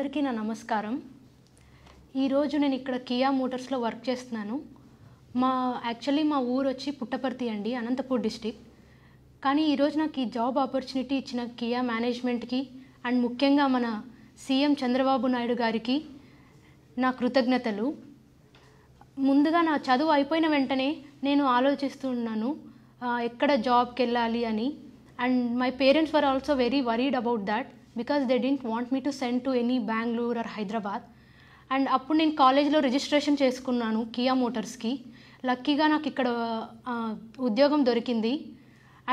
అందరికీ నా నమస్కారం. ఈరోజు నేను ఇక్కడ కియా మోటార్స్లో వర్క్ చేస్తున్నాను. యాక్చువల్లీ మా ఊరు వచ్చి పుట్టపర్తి అండి, అనంతపూర్ డిస్ట్రిక్ట్. కానీ ఈరోజు నాకు ఈ జాబ్ ఆపర్చునిటీ ఇచ్చిన కియా మేనేజ్మెంట్కి అండ్ ముఖ్యంగా మన సీఎం చంద్రబాబు నాయుడు గారికి నా కృతజ్ఞతలు. ముందుగా నా చదువు అయిపోయిన వెంటనే నేను ఆలోచిస్తున్నాను ఎక్కడ జాబ్కి వెళ్ళాలి అని. And my parents were also very worried about that because they didn't want me to send to any Bangalore or Hyderabad. And అప్పుడు నేను కాలేజ్లో రిజిస్ట్రేషన్ చేసుకున్నాను కియా మోటార్స్కి. లక్కీగా నాకు ఇక్కడ ఉద్యోగం దొరికింది.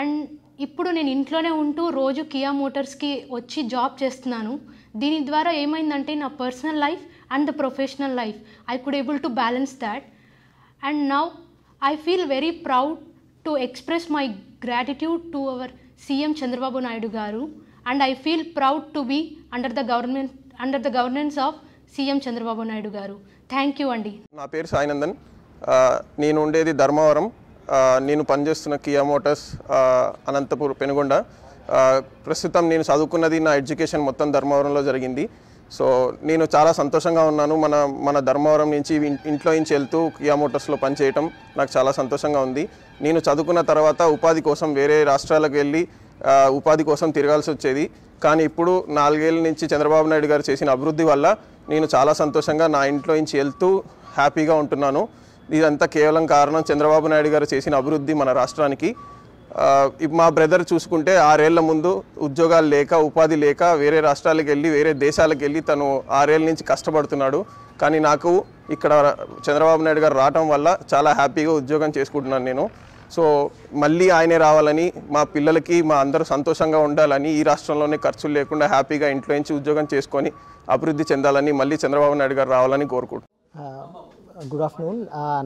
అండ్ ఇప్పుడు నేను ఇంట్లోనే ఉంటూ రోజు కియా మోటార్స్కి వచ్చి జాబ్ చేస్తున్నాను. దీని ద్వారా ఏమైందంటే నా personal life and the professional life I could able to balance that. And now I feel very proud to express my gratitude to our CM Chandrababu Naidu గారు. And I feel proud to be under the governance of CM Chandrababu Naidu garu. Thank you andi. నా పేరు సాయినందన్. నేను ఉండేది ధర్మవరం. నేను పనిచేస్తున్న Kia Motors Anantapur Penugonda. ప్రస్తుతం నేను చదువుకున్నది నా ఎడ్యుకేషన్ మొత్తం ధర్మవరంలో జరిగింది. సో నేను చాలా సంతోషంగా ఉన్నాను. మన ధర్మవరం నుంచి ఇంట్లో నుంచి వెళ్తూ కియా మోటార్స్లో పనిచేయటం నాకు చాలా సంతోషంగా ఉంది. నేను చదువుకున్న తర్వాత ఉపాధి కోసం వేరే రాష్ట్రాలకు వెళ్ళి ఉపాధి కోసం తిరగాల్సి వచ్చేది. కానీ ఇప్పుడు 4 ఏళ్ళ నుంచి చంద్రబాబు నాయుడు గారు చేసిన అభివృద్ధి వల్ల నేను చాలా సంతోషంగా నా ఇంట్లో నుంచి వెళ్తూ హ్యాపీగా ఉంటున్నాను. ఇదంతా కేవలం కారణం చంద్రబాబు నాయుడు గారు చేసిన అభివృద్ధి మన రాష్ట్రానికి. మా బ్రదర్ చూసుకుంటే 6 ఏళ్ల ముందు ఉద్యోగాలు లేక ఉపాధి లేక వేరే రాష్ట్రాలకు వెళ్ళి వేరే దేశాలకు వెళ్ళి తను 6 ఏళ్ళ నుంచి కష్టపడుతున్నాడు. కానీ నాకు ఇక్కడ చంద్రబాబు నాయుడు గారు రావటం వల్ల చాలా హ్యాపీగా ఉద్యోగం చేసుకుంటున్నాను నేను. సో మళ్ళీ ఆయనే రావాలని, మా పిల్లలకి మా అందరూ సంతోషంగా ఉండాలని, ఈ రాష్ట్రంలోనే ఖర్చులు లేకుండా హ్యాపీగా ఇంట్లో నుంచి ఉద్యోగం చేసుకొని అభివృద్ధి చెందాలని, మళ్ళీ చంద్రబాబు నాయుడు గారు రావాలని కోరుకుంటున్నాను. Good afternoon.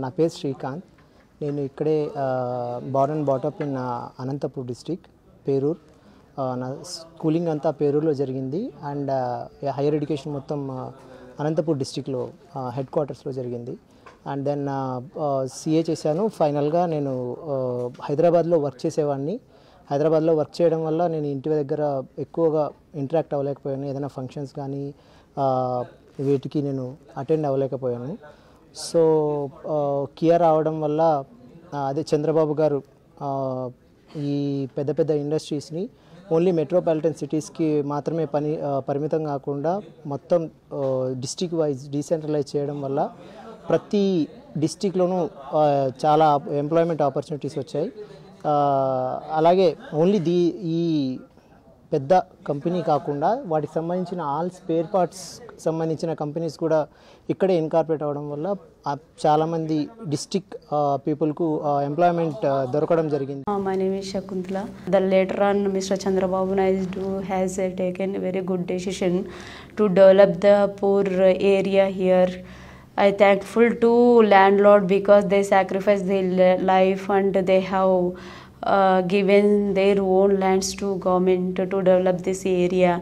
నా పేరు శ్రీకాంత్. నేను ఇక్కడే born and brought up in Anantapur district, Perur. నా స్కూలింగ్ అంతా పేరూరులో జరిగింది. అండ్ హైయర్ ఎడ్యుకేషన్ మొత్తం అనంతపూర్ డిస్ట్రిక్ట్లో హెడ్ క్వార్టర్స్లో జరిగింది. అండ్ దెన్ సిఏ చేశాను. ఫైనల్గా నేను హైదరాబాద్లో వర్క్ చేసేవాడిని. హైదరాబాద్లో వర్క్ చేయడం వల్ల నేను ఇంటి దగ్గర ఎక్కువగా ఇంటరాక్ట్ అవ్వలేకపోయాను. ఏదైనా ఫంక్షన్స్ కానీ వీటికి నేను అటెండ్ అవ్వలేకపోయాను. సో కియా రావడం వల్ల అదే చంద్రబాబు గారు ఈ పెద్ద పెద్ద ఇండస్ట్రీస్ని ఓన్లీ మెట్రోపాలిటన్ సిటీస్కి మాత్రమే పరిమితం కాకుండా మొత్తం డిస్ట్రిక్ట్ వైజ్ డీసెంట్రలైజ్ చేయడం వల్ల ప్రతి డిస్ట్రిక్ట్లోనూ చాలా ఎంప్లాయ్మెంట్ ఆపర్చునిటీస్ వచ్చాయి. అలాగే ఓన్లీ ఈ పెద్ద కంపెనీ కాకుండా వాటికి సంబంధించిన ఆల్ స్పేర్ పార్ట్స్ సంబంధించిన కంపెనీస్ కూడా ఇక్కడే ఇన్కార్పొరేట్ అవ్వడం వల్ల చాలామంది డిస్ట్రిక్ట్ పీపుల్కు ఎంప్లాయ్మెంట్ దొరకడం జరిగింది. My name is Shakuntala. Later on, Mr. Chandrababu Naidu has taken a very good decision to develop the poor area here. I thankful to landlord because they sacrifice their life and they have given their own lands to government to develop this area.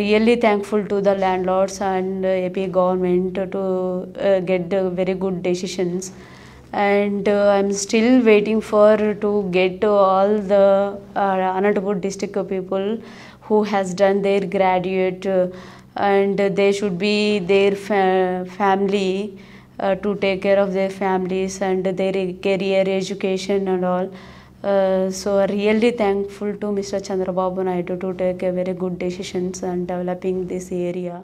Really thankful to the landlords and AP government to get very good decisions. And I'm still waiting for to get all the Anantapur district people who has done their graduate and they should be their family to take care of their families and their career education and all. So really thankful to Mr. Chandrababu Naidu to take a very good decisions and developing this area.